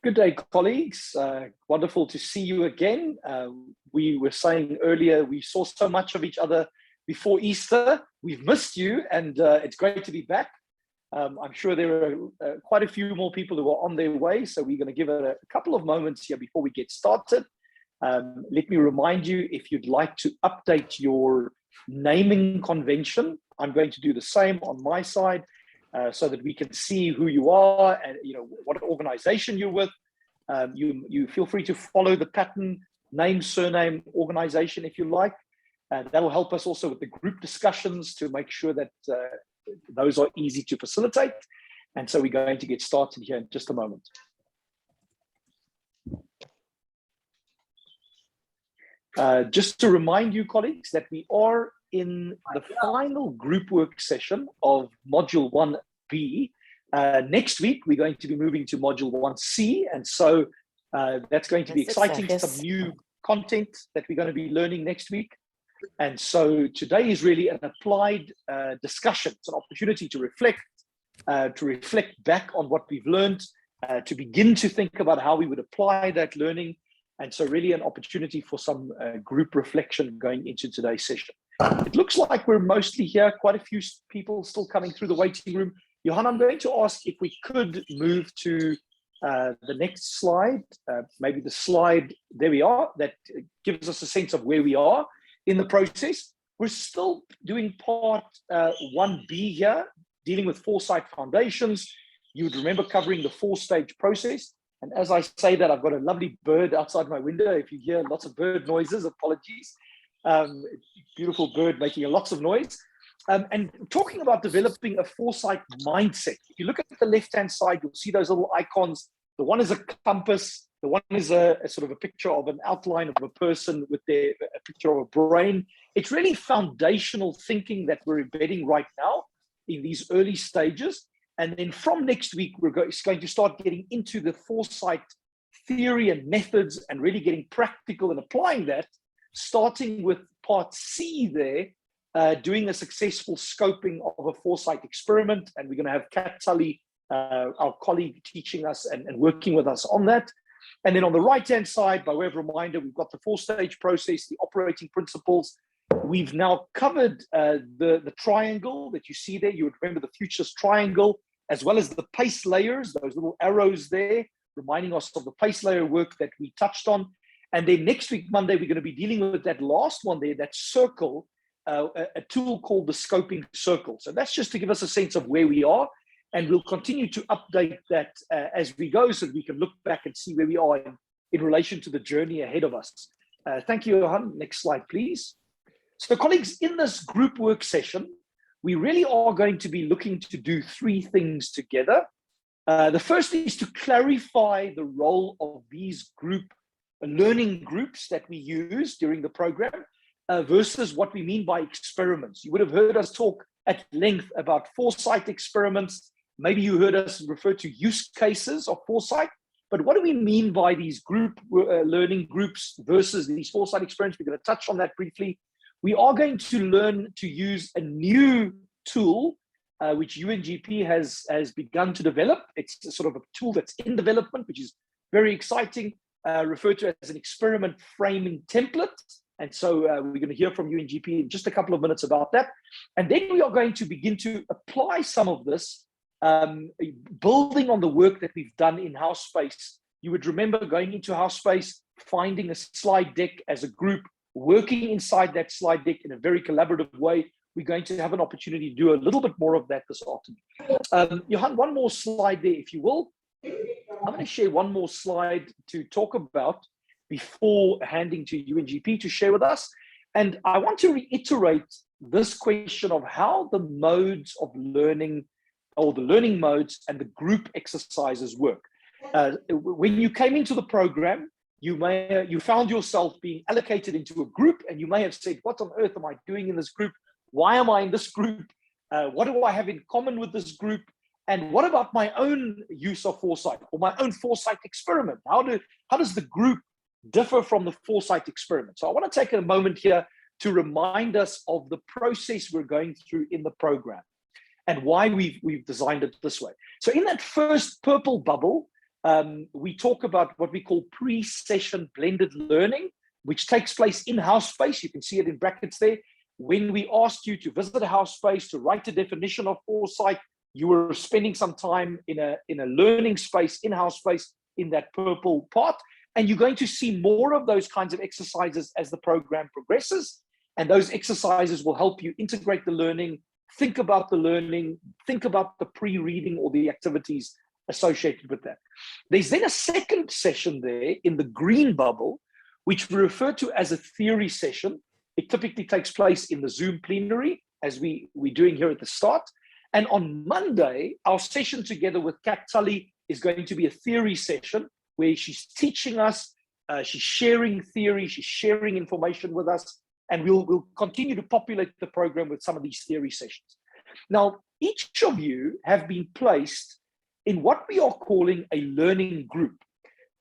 Good day, colleagues. Wonderful to see you again. We were saying earlier, we saw so much of each other before Easter. We've missed you, and it's great to be back. I'm sure there are quite a few more people who are on their way, so we're going to give it a couple of moments here before we get started. Let me remind you, if you'd like to update your naming convention, I'm going to do the same on my side so that we can see who you are and what organization you're with. You feel free to follow the pattern, name, surname, organization if you like. That'll help us also with the group discussions to make sure that those are easy to facilitate. And so we're going to get started here in just a moment. Just to remind you, colleagues, that we are in the final group work session of Module 1B. Next week, we're going to be moving to Module 1C. And so that's going to be exciting, some new content that we're going to be learning next week. And so today is really an applied discussion. It's an opportunity to reflect back on what we've learned, to begin to think about how we would apply that learning. And so really an opportunity for some group reflection going into today's session. It looks like we're mostly here, quite a few people still coming through the waiting room. Johan, I'm going to ask if we could move to the next slide, maybe the slide, there we are, that gives us a sense of where we are in the process. We're still doing part 1B here, dealing with Foresight foundations. You would remember covering the 4-stage process. And as I say that, I've got a lovely bird outside my window. If you hear lots of bird noises, apologies. Beautiful bird making lots of noise. And talking about developing a Foresight mindset. If you look at the left-hand side, you'll see those little icons. The one is a compass. The one is a sort of a picture of an outline of a person with a picture of a brain. It's really foundational thinking that we're embedding right now in these early stages. And then from next week, we're going to start getting into the Foresight theory and methods and really getting practical and applying that, starting with part C there, doing a successful scoping of a Foresight experiment. And we're going to have Kat Tully, our colleague, teaching us and working with us on that. And then on the right-hand side, by way of reminder, we've got the 4-stage process, the operating principles. We've now covered the triangle that you see there. You would remember the futures triangle, as well as the PACE layers, those little arrows there, reminding us of the PACE layer work that we touched on. And then next week, Monday, we're going to be dealing with that last one there, that circle, a tool called the scoping circle. So that's just to give us a sense of where we are. And we'll continue to update that as we go so that we can look back and see where we are in relation to the journey ahead of us. Thank you, Johan. Next slide, please. So colleagues, in this group work session, we really are going to be looking to do 3 things together. The first is to clarify the role of these learning groups that we use during the program versus what we mean by experiments. You would have heard us talk at length about Foresight experiments. Maybe you heard us refer to use cases of Foresight, but what do we mean by these group learning groups versus these Foresight experiments? We're going to touch on that briefly. We are going to learn to use a new tool, which UNGP has begun to develop. It's a sort of a tool that's in development, which is very exciting, referred to as an experiment framing template. And so we're going to hear from UNGP in just a couple of minutes about that. And then we are going to begin to apply some of this, building on the work that we've done in House Space. You would remember going into House Space, finding a slide deck as a group, working inside that slide deck in a very collaborative way. We're going to have an opportunity to do a little bit more of that this afternoon. Johan, one more slide there, if you will. I'm going to share one more slide to talk about before handing to UNGP to share with us. And I want to reiterate this question of how the modes of learning, or the learning modes and the group exercises work. When you came into the program, you found yourself being allocated into a group, and you may have said, what on earth am I doing in this group? Why am I in this group? What do I have in common with this group? And what about my own use of Foresight or my own Foresight experiment? How does the group differ from the Foresight experiment? So I want to take a moment here to remind us of the process we're going through in the program. and why we've designed it this way. So in that first purple bubble, we talk about what we call pre-session blended learning, which takes place in house space. You can see it in brackets there. When we asked you to visit a house space, to write a definition of foresight, you were spending some time in a learning space, in-house space, in that purple part. And you're going to see more of those kinds of exercises as the program progresses. And those exercises will help you integrate the learning, think about the learning, think about the pre-reading or the activities associated with that. There's then a second session there in the green bubble, which we refer to as a theory session. It typically takes place in the Zoom plenary, as we're doing here at the start. And on Monday, our session together with Kat Tully is going to be a theory session where she's teaching us, she's sharing theory, she's sharing information with us, and we'll continue to populate the program with some of these theory sessions. Now, each of you have been placed in what we are calling a learning group.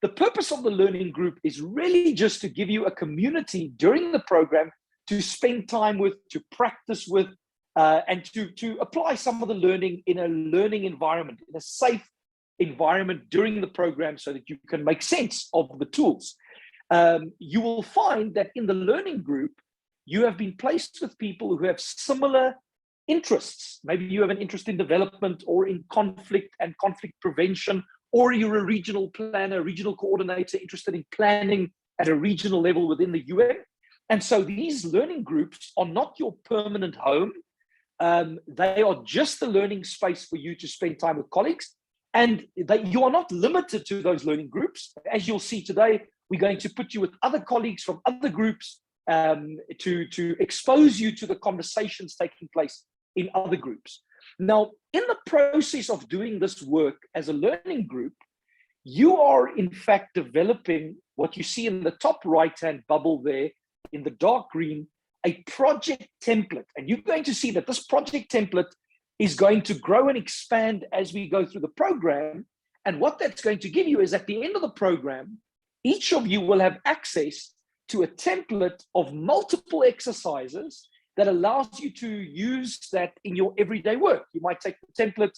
The purpose of the learning group is really just to give you a community during the program to spend time with, to practice with, and to apply some of the learning in a learning environment, in a safe environment during the program so that you can make sense of the tools. You will find that in the learning group, you have been placed with people who have similar interests. Maybe you have an interest in development or in conflict and conflict prevention, or you're a regional planner, regional coordinator interested in planning at a regional level within the UN. And so these learning groups are not your permanent home. They are just the learning space for you to spend time with colleagues. And you are not limited to those learning groups. As you'll see today, we're going to put you with other colleagues from other groups to expose you to the conversations taking place in other groups. Now, in the process of doing this work as a learning group, you are in fact developing what you see in the top right-hand bubble there in the dark green, a project template. And you're going to see that this project template is going to grow and expand as we go through the program. And what that's going to give you is at the end of the program, each of you will have access to a template of multiple exercises that allows you to use that in your everyday work. You might take the template,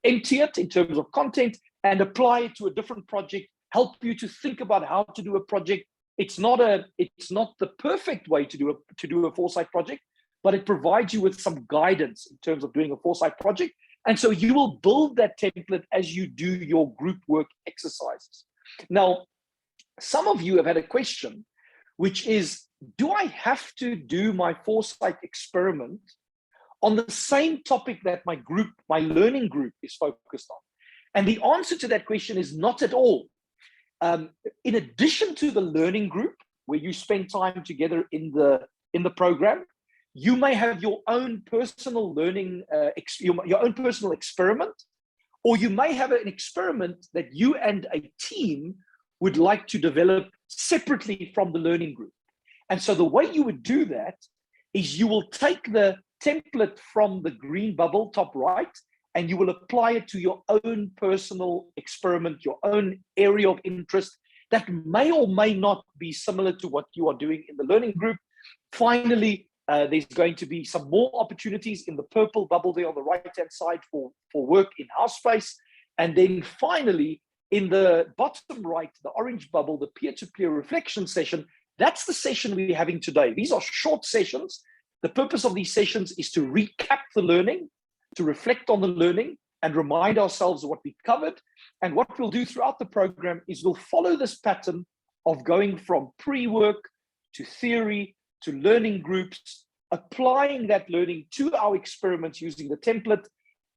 empty it in terms of content and apply it to a different project, help you to think about how to do a project. It's not the perfect way to do a foresight project, but it provides you with some guidance in terms of doing a foresight project. And so you will build that template as you do your group work exercises. Now, some of you have had a question, which is, do I have to do my foresight experiment on the same topic that my learning group is focused on? And the answer to that question is not at all. In addition to the learning group, where you spend time together in the program, you may have your own personal learning, your own personal experiment, or you may have an experiment that you and a team would like to develop separately from the learning group. And so the way you would do that is you will take the template from the green bubble, top right, and you will apply it to your own personal experiment, your own area of interest that may or may not be similar to what you are doing in the learning group. Finally, there's going to be some more opportunities in the purple bubble there on the right-hand side for work in house space. And then finally, in the bottom right, the orange bubble, the peer-to-peer reflection session, that's the session we're having today. These are short sessions. The purpose of these sessions is to recap the learning, to reflect on the learning and remind ourselves of what we covered. And what we'll do throughout the program is we'll follow this pattern of going from pre-work to theory to learning groups, applying that learning to our experiments using the template,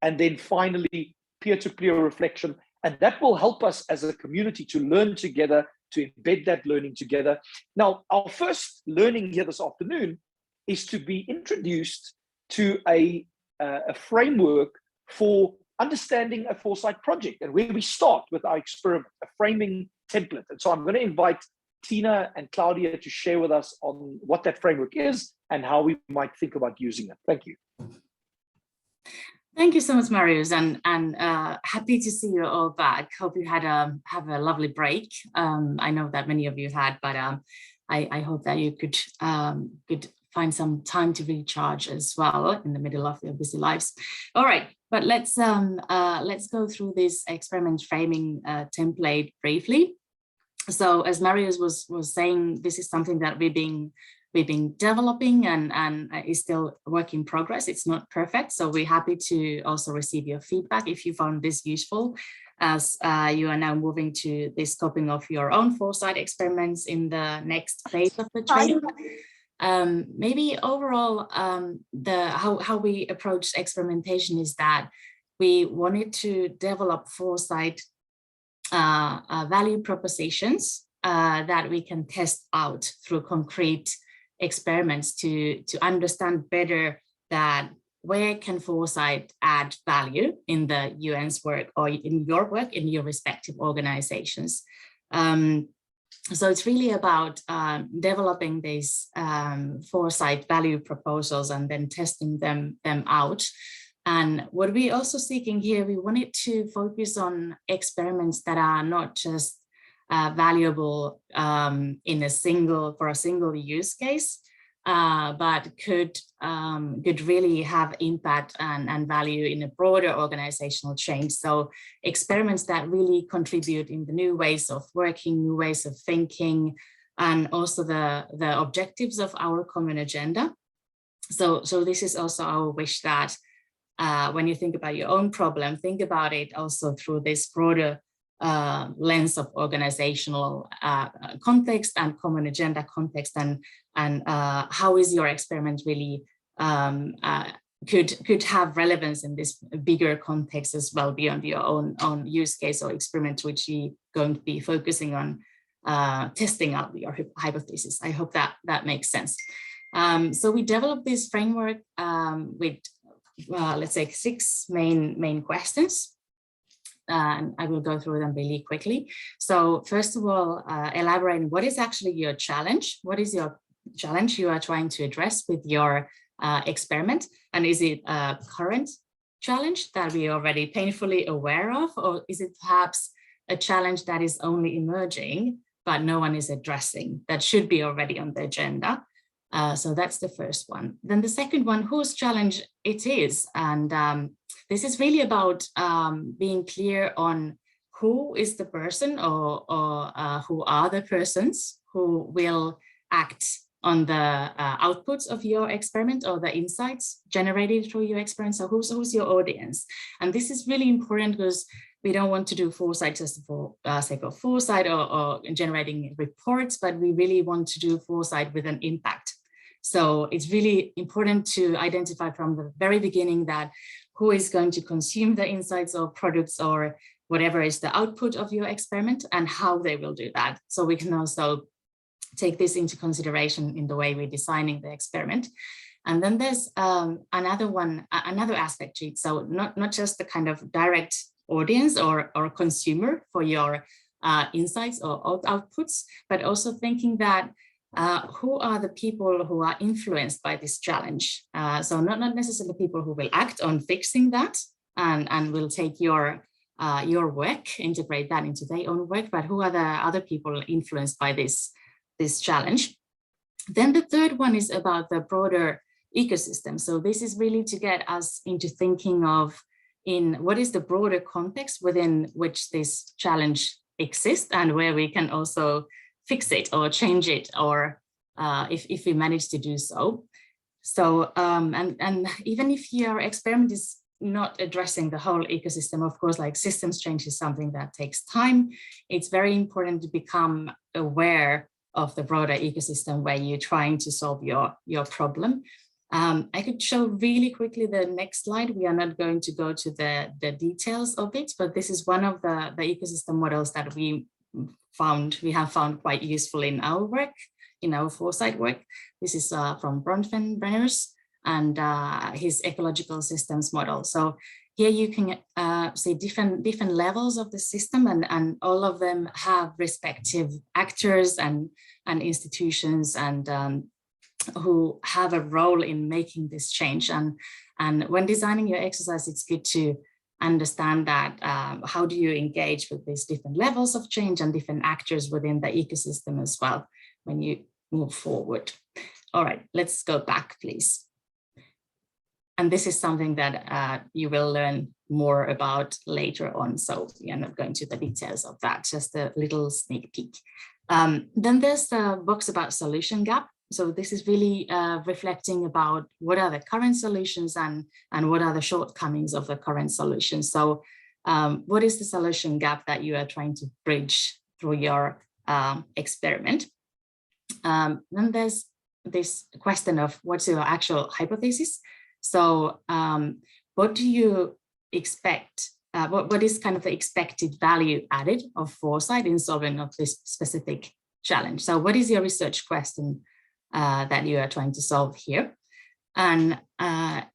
and then finally peer-to-peer reflection. And that will help us as a community to learn together, to embed that learning together. Now, our first learning here this afternoon is to be introduced to a framework for understanding a foresight project and where we start with our experiment, a framing template. And so I'm going to invite Tina and Claudia to share with us on what that framework is and how we might think about using it. Thank you. Thank you so much, Marius, and happy to see you all back. Hope you had have a lovely break. I know that many of you had, but I hope that you could find some time to recharge as well in the middle of their busy lives. All right, but let's go through this experiment framing template briefly. So as Marius was saying, this is something that we've been developing and is still a work in progress. It's not perfect, so we're happy to also receive your feedback if you found this useful, as you are now moving to the scoping of your own Foresight experiments in the next phase of the training. Maybe overall, how we approach experimentation is that we wanted to develop Foresight value propositions that we can test out through concrete experiments to understand better that where can Foresight add value in the UN's work or in your work in your respective organizations. So it's really about developing these Foresight value proposals and then testing them out. And what we're also seeking here, we wanted to focus on experiments that are not just valuable in for a single use case, but could really have impact and value in a broader organizational change. So experiments that really contribute in the new ways of working, new ways of thinking, and also the objectives of our common agenda. So this is also our wish that when you think about your own problem, think about it also through this broader lens of organizational context and common agenda context, and how is your experiment really could have relevance in this bigger context as well beyond your own use case or experiment, which you're going to be focusing on testing out your hypothesis. I hope that makes sense. So we developed this framework with let's say 6 main questions. And I will go through them really quickly. So first of all, elaborating what is actually your challenge? What is your challenge you are trying to address with your experiment? And is it a current challenge that we are already painfully aware of? Or is it perhaps a challenge that is only emerging, but no one is addressing, that should be already on the agenda? So that's the first one. Then the second one, whose challenge it is. And this is really about being clear on who is the person or who are the persons who will act on the outputs of your experiment or the insights generated through your experiment. So who's your audience? And this is really important because we don't want to do Foresight just for sake of Foresight or generating reports, but we really want to do Foresight with an impact. So it's really important to identify from the very beginning that who is going to consume the insights or products or whatever is the output of your experiment and how they will do that. So we can also take this into consideration in the way we're designing the experiment. And then there's another aspect to it. So not just the kind of direct audience or consumer for your insights or outputs, but also thinking that who are the people who are influenced by this challenge? So not necessarily people who will act on fixing that and will take your work, integrate that into their own work, but who are the other people influenced by this challenge? Then the third one is about the broader ecosystem. So this is really to get us into thinking of in what is the broader context within which this challenge exists and where we can also fix it or change it, or if we manage to do so. So, and even if your experiment is not addressing the whole ecosystem, of course, like systems change is something that takes time. It's very important to become aware of the broader ecosystem where you're trying to solve your problem. I could show really quickly the next slide. We are not going to go to the details of it, but this is one of the ecosystem models that we have found quite useful in our work, in our Foresight work. This is from Bronfenbrenner's and his ecological systems model. So here you can see different levels of the system, and all of them have respective actors and institutions and who have a role in making this change. And when designing your exercise, it's good to understand that how do you engage with these different levels of change and different actors within the ecosystem as well when you move forward. All right, let's go back, please. And this is something that you will learn more about later on. So we are not going to the details of that, just a little sneak peek. Then there's the box about solution gap. So this is really reflecting about what are the current solutions and what are the shortcomings of the current solutions. So what is the solution gap that you are trying to bridge through your experiment? Then there's this question of what's your actual hypothesis. So what do you expect? What is kind of the expected value added of Foresight in solving of this specific challenge? So what is your research question that you are trying to solve here? And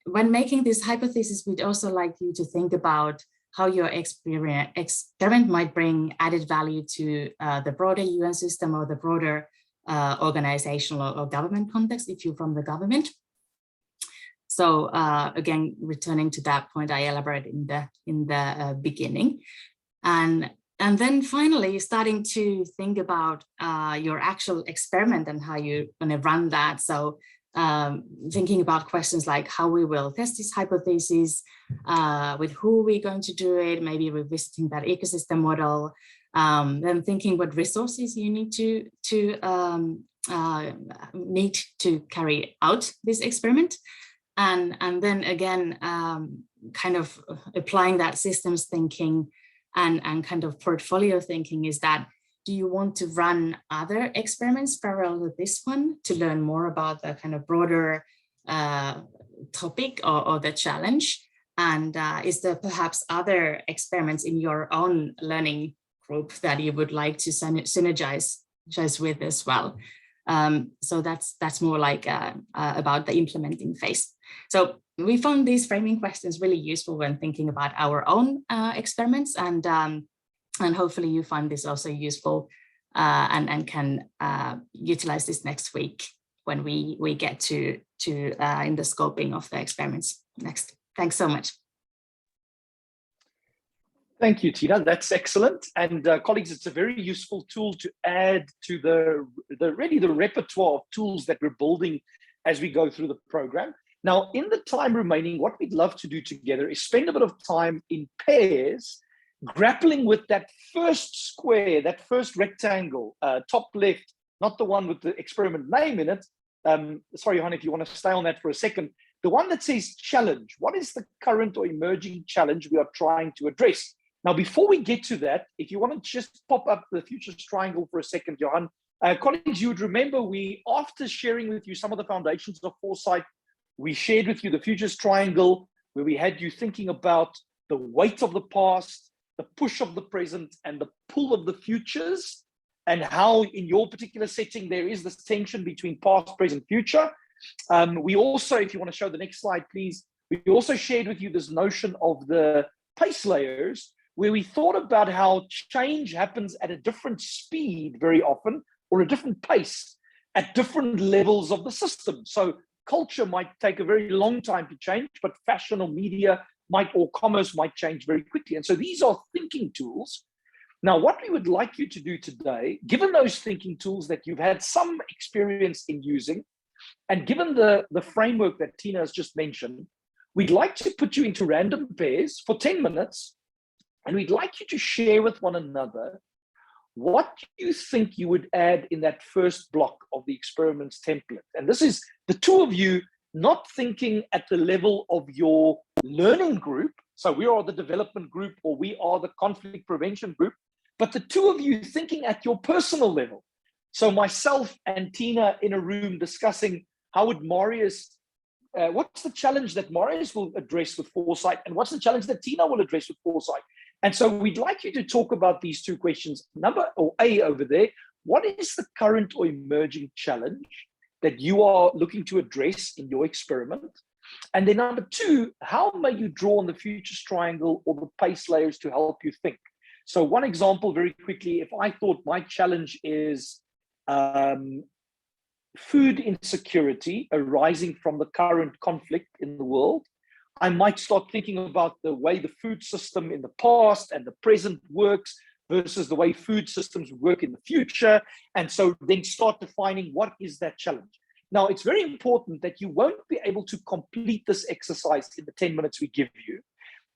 when making this hypothesis, we'd also like you to think about how your experiment might bring added value to the broader UN system or the broader organizational or government context if you're from the government. So again, returning to that point I elaborated in the beginning. And then finally, starting to think about your actual experiment and how you're going to run that. So thinking about questions like how we will test this hypothesis, with who we're going to do it, maybe revisiting that ecosystem model, then thinking what resources you need to carry out this experiment. And then again, kind of applying that systems thinking and kind of portfolio thinking is that, do you want to run other experiments parallel with this one to learn more about the kind of broader topic or the challenge? And is there perhaps other experiments in your own learning group that you would like to synergize with as well? So that's more like about the implementing phase. So we found these framing questions really useful when thinking about our own experiments, and hopefully you find this also useful and can utilize this next week when we get to in the scoping of the experiments next. Thanks so much. Thank you, Tina. That's excellent. And colleagues, it's a very useful tool to add to the repertoire of tools that we're building as we go through the program. Now, in the time remaining, what we'd love to do together is spend a bit of time in pairs, grappling with that first square, that first rectangle, top left, not the one with the experiment name in it. Sorry, Johan, if you want to stay on that for a second. The one that says challenge. What is the current or emerging challenge we are trying to address? Now, before we get to that, if you want to just pop up the futures triangle for a second, Johan, colleagues, you would remember after sharing with you some of the foundations of Foresight, we shared with you the futures triangle, where we had you thinking about the weight of the past, the push of the present, and the pull of the futures, and how in your particular setting, there is this tension between past, present, future. We also, if you want to show the next slide, please, we also shared with you this notion of the pace layers, where we thought about how change happens at a different speed very often, or a different pace at different levels of the system. So culture might take a very long time to change, but fashion or media or commerce might change very quickly. And so these are thinking tools. Now, what we would like you to do today, given those thinking tools that you've had some experience in using, and given the framework that Tina has just mentioned, we'd like to put you into random pairs for 10 minutes, and we'd like you to share with one another what you think you would add in that first block of the experiments template. And this is the two of you not thinking at the level of your learning group. So we are the development group, or we are the conflict prevention group, but the two of you thinking at your personal level. So myself and Tina in a room discussing how would Marius, what's the challenge that Marius will address with Foresight, and what's the challenge that Tina will address with Foresight? And so we'd like you to talk about these two questions. A over there, what is the current or emerging challenge that you are looking to address in your experiment? And then number two, how may you draw on the futures triangle or the pace layers to help you think? So one example very quickly, if I thought my challenge is food insecurity arising from the current conflict in the world, I might start thinking about the way the food system in the past and the present works versus the way food systems work in the future. And so then start defining what is that challenge. Now, it's very important that you won't be able to complete this exercise in the 10 minutes we give you.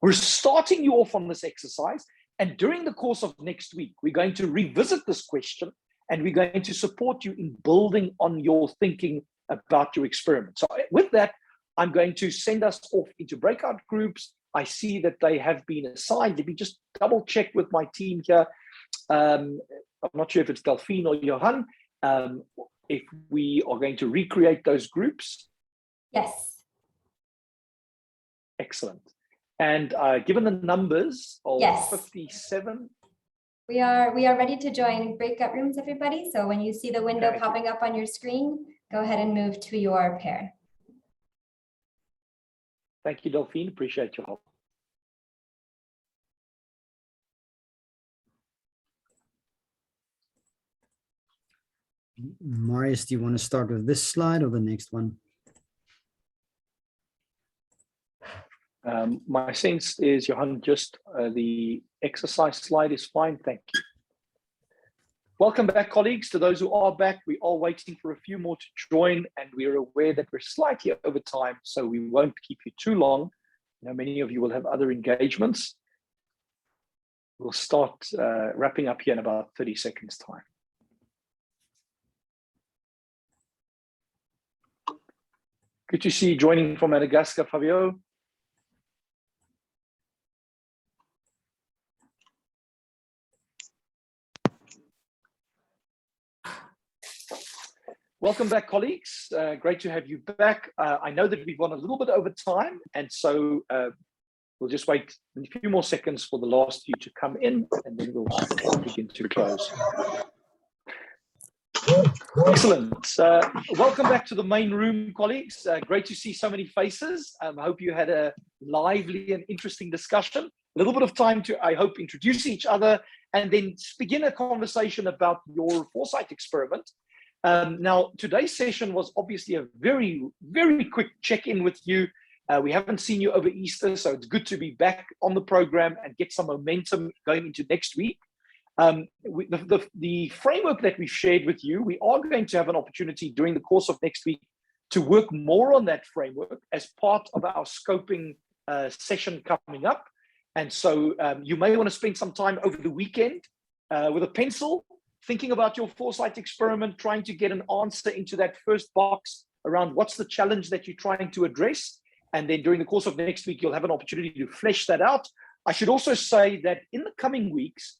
We're starting you off on this exercise, and during the course of next week, we're going to revisit this question, and we're going to support you in building on your thinking about your experiment. So with that, I'm going to send us off into breakout groups. I see that they have been assigned. Let me just double check with my team here. I'm not sure if it's Delphine or Johan. If we are going to recreate those groups. Yes. Excellent. And given the numbers of yes. 57. We are ready to join breakout rooms, everybody. So when you see the window popping up on your screen, go ahead and move to your pair. Thank you, Delphine. Appreciate your help. Marius, do you want to start with this slide or the next one? My sense is, Johan, just the exercise slide is fine. Thank you. Welcome back, colleagues. To those who are back, we are waiting for a few more to join, and we are aware that we're slightly over time, so we won't keep you too long. You know, many of you will have other engagements. We'll start wrapping up here in about 30 seconds time. Good to see you joining from Madagascar, Fabio. Welcome back, colleagues. Great to have you back. I know that we've gone a little bit over time, and so we'll just wait a few more seconds for the last few to come in, and then we'll begin to close. Excellent. Welcome back to the main room, colleagues. Great to see so many faces. I hope you had a lively and interesting discussion. A little bit of time to, I hope, introduce each other and then begin a conversation about your Foresight experiment. Now, today's session was obviously a very, very quick check-in with you. We haven't seen you over Easter, so it's good to be back on the program and get some momentum going into next week. The framework that we've shared with you, we are going to have an opportunity during the course of next week to work more on that framework as part of our scoping session coming up. And so you may want to spend some time over the weekend with a pencil, thinking about your Foresight experiment, trying to get an answer into that first box around what's the challenge that you're trying to address. And then during the course of next week, you'll have an opportunity to flesh that out. I should also say that in the coming weeks,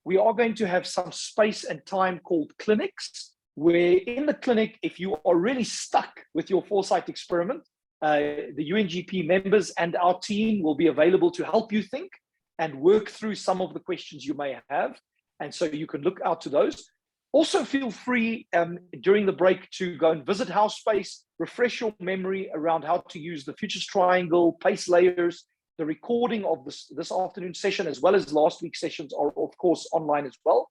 we are going to have some space and time called clinics, where in the clinic, if you are really stuck with your Foresight experiment, the UNGP members and our team will be available to help you think and work through some of the questions you may have. And so you can look out to those. Also feel free during the break to go and visit HouseSpace, refresh your memory around how to use the futures triangle, pace layers. The recording of this afternoon session, as well as last week's sessions, are of course online as well.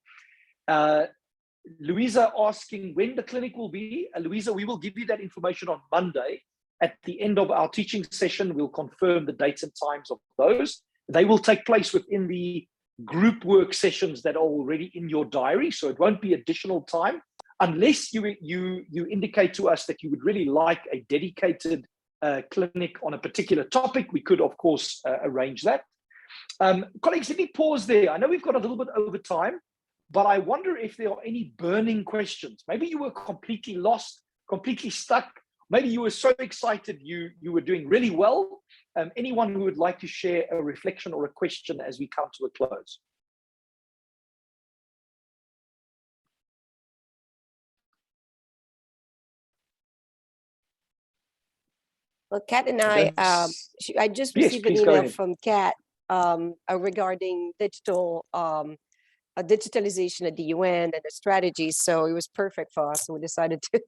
Louisa asking when the clinic will be. Louisa, we will give you that information on Monday. At the end of our teaching session, we'll confirm the dates and times of those. They will take place within the group work sessions that are already in your diary, so it won't be additional time unless you indicate to us that you would really like a dedicated clinic on a particular topic. We could, of course, arrange that. Colleagues, let me pause there. I know we've got a little bit over time, but I wonder if there are any burning questions. Maybe you were completely lost, completely stuck. Maybe you were so excited you were doing really well. Anyone who would like to share a reflection or a question as we come to a close? Well, Kat and I just received an email from Kat regarding digitalization at the UN and the strategies. So it was perfect for us. So we decided to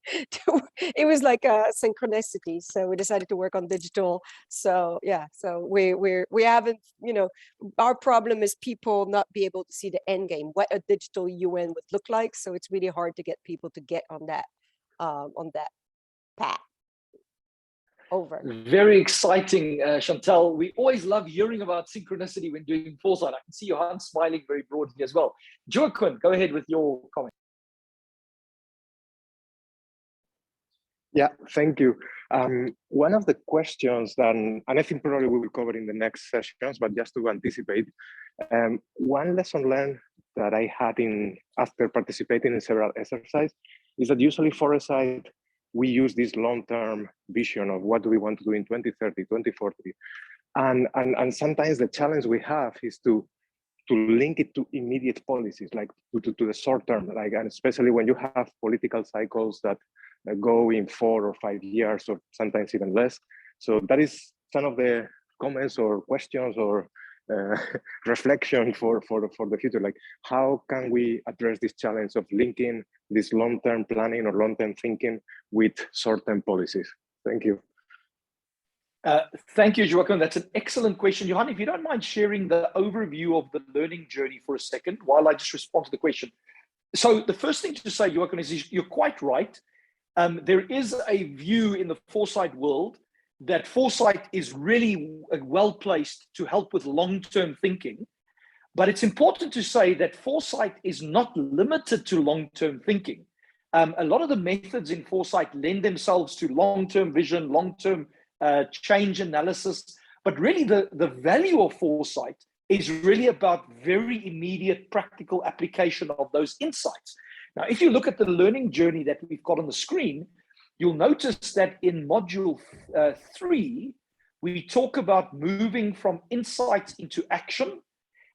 it was like a synchronicity. So we decided to work on digital. So yeah, so we haven't, our problem is people not be able to see the end game, what a digital UN would look like. So it's really hard to get people to get on that path. Over. Very exciting, Chantal. We always love hearing about synchronicity when doing Foresight. I can see Johan smiling very broadly as well. Joaquin, go ahead with your comment. Yeah, thank you. One of the questions that, and I think probably we will cover in the next sessions, but just to anticipate, one lesson learned that I had after participating in several exercises is that usually Foresight, we use this long-term vision of what do we want to do in 2030, 2040. And sometimes the challenge we have is to link it to immediate policies, like to the short term, like, and especially when you have political cycles that go in 4 or 5 years, or sometimes even less. So that is some of the comments or questions or reflection for the future. Like, how can we address this challenge of linking this long-term planning or long-term thinking with short-term policies? Thank you. Thank you, Joachim. That's an excellent question. Johan, if you don't mind sharing the overview of the learning journey for a second while I just respond to the question. So the first thing to say, Joachim, is you're quite right. There is a view in the Foresight world that Foresight is really well-placed to help with long-term thinking. But it's important to say that Foresight is not limited to long-term thinking. A lot of the methods in Foresight lend themselves to long-term vision, long-term change analysis, but really the value of Foresight is really about very immediate practical application of those insights. Now, if you look at the learning journey that we've got on the screen, you'll notice that in module 3, we talk about moving from insights into action.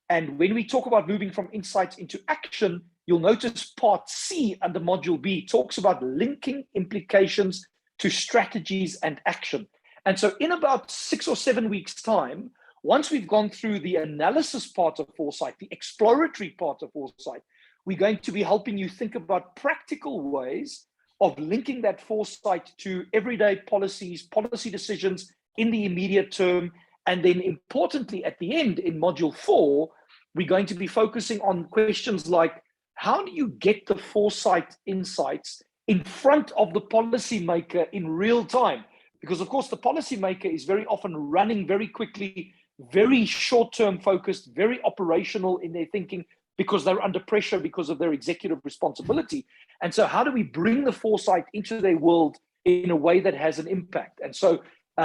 And when we talk about moving from insights into action, you'll notice part C under module B talks about linking implications to strategies and action. And so in about 6 or 7 weeks' time, once we've gone through the analysis part of Foresight, the exploratory part of Foresight, we're going to be helping you think about practical ways of linking that Foresight to everyday policies, policy decisions in the immediate term. And then importantly, at the end, in module 4, we're going to be focusing on questions like, how do you get the Foresight insights in front of the policymaker in real time? Because of course, the policymaker is very often running very quickly, very short-term focused, very operational in their thinking because they're under pressure because of their executive responsibility. And so how do we bring the Foresight into their world in a way that has an impact? And so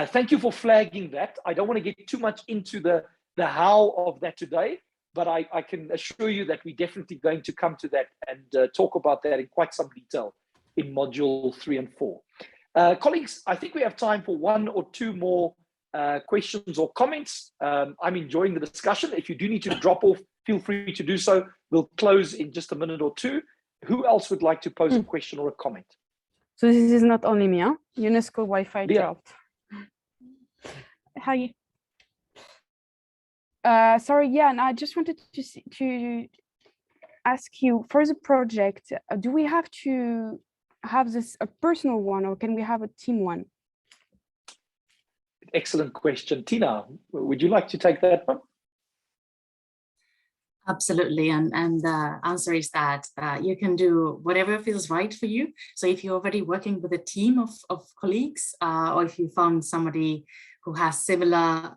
thank you for flagging that. I don't want to get too much into the how of that today, but I can assure you that we're definitely going to come to that and talk about that in quite some detail in module 3 and 4. Colleagues, I think we have time for 1 or 2 more questions or comments. I'm enjoying the discussion. If you do need to drop off, feel free to do so. We'll close in just a minute or 2. Who else would like to pose a question or a comment? So this is not only me, huh? UNESCO Wi-Fi Yeah. dropped. Hi. Sorry, yeah, and I just wanted to ask you, for the project, do we have to have this a personal one, or can we have a team one? Excellent question. Tina, would you like to take that one? Absolutely, and the answer is that you can do whatever feels right for you. So if you're already working with a team of colleagues, or if you found somebody who has similar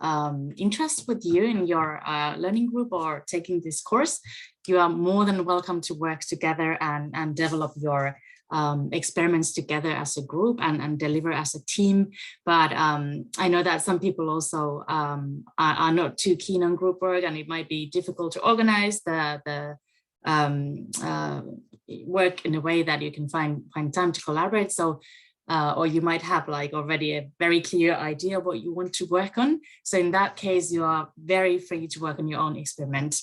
interests with you in your learning group or taking this course, you are more than welcome to work together and develop your experiments together as a group and deliver as a team. But I know that some people also are not too keen on group work, and it might be difficult to organize the work in a way that you can find time to collaborate. So or you might have like already a very clear idea of what you want to work on. So in that case, you are very free to work on your own experiment.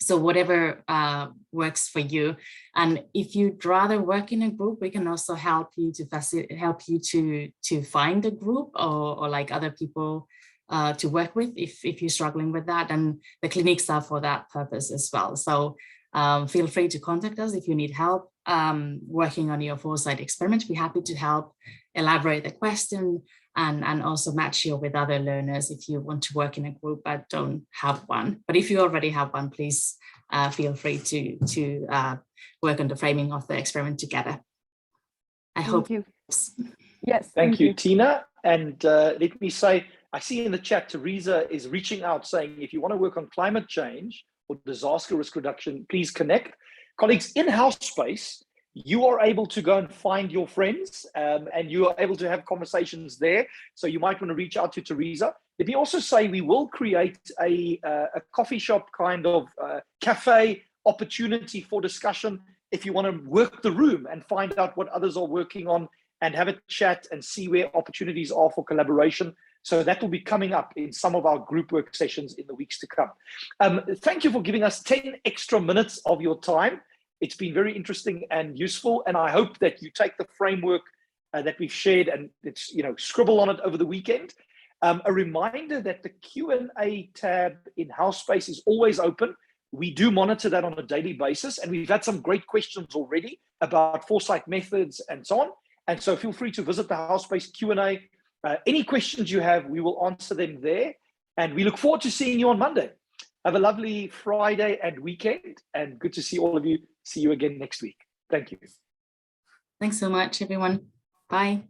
So whatever works for you. And if you'd rather work in a group, we can also help you to find a group or like other people to work with if you're struggling with that. And the clinics are for that purpose as well. So feel free to contact us if you need help working on your Foresight experiment. We're happy to help elaborate the question and also match you with other learners if you want to work in a group but don't have one. But if you already have one, please feel free to work on the framing of the experiment together. I hope. You. Yes. Thank you, Tina. And let me say, I see in the chat, Teresa is reaching out saying, if you want to work on climate change or disaster risk reduction, please connect. Colleagues, in-house space you are able to go and find your friends, and you are able to have conversations there. So you might want to reach out to Teresa. Let me also say we will create a coffee shop kind of cafe opportunity for discussion if you want to work the room and find out what others are working on and have a chat and see where opportunities are for collaboration. So that will be coming up in some of our group work sessions in the weeks to come. Thank you for giving us 10 extra minutes of your time. It's been very interesting and useful, and I hope that you take the framework that we've shared and it's, scribble on it over the weekend. A reminder that the Q&A tab in Housepace is always open. We do monitor that on a daily basis, and we've had some great questions already about Foresight methods and so on. And so feel free to visit the Housepace Q&A. Any questions you have, we will answer them there. And we look forward to seeing you on Monday. Have a lovely Friday and weekend, and good to see all of you. See you again next week. Thank you. Thanks so much, everyone. Bye.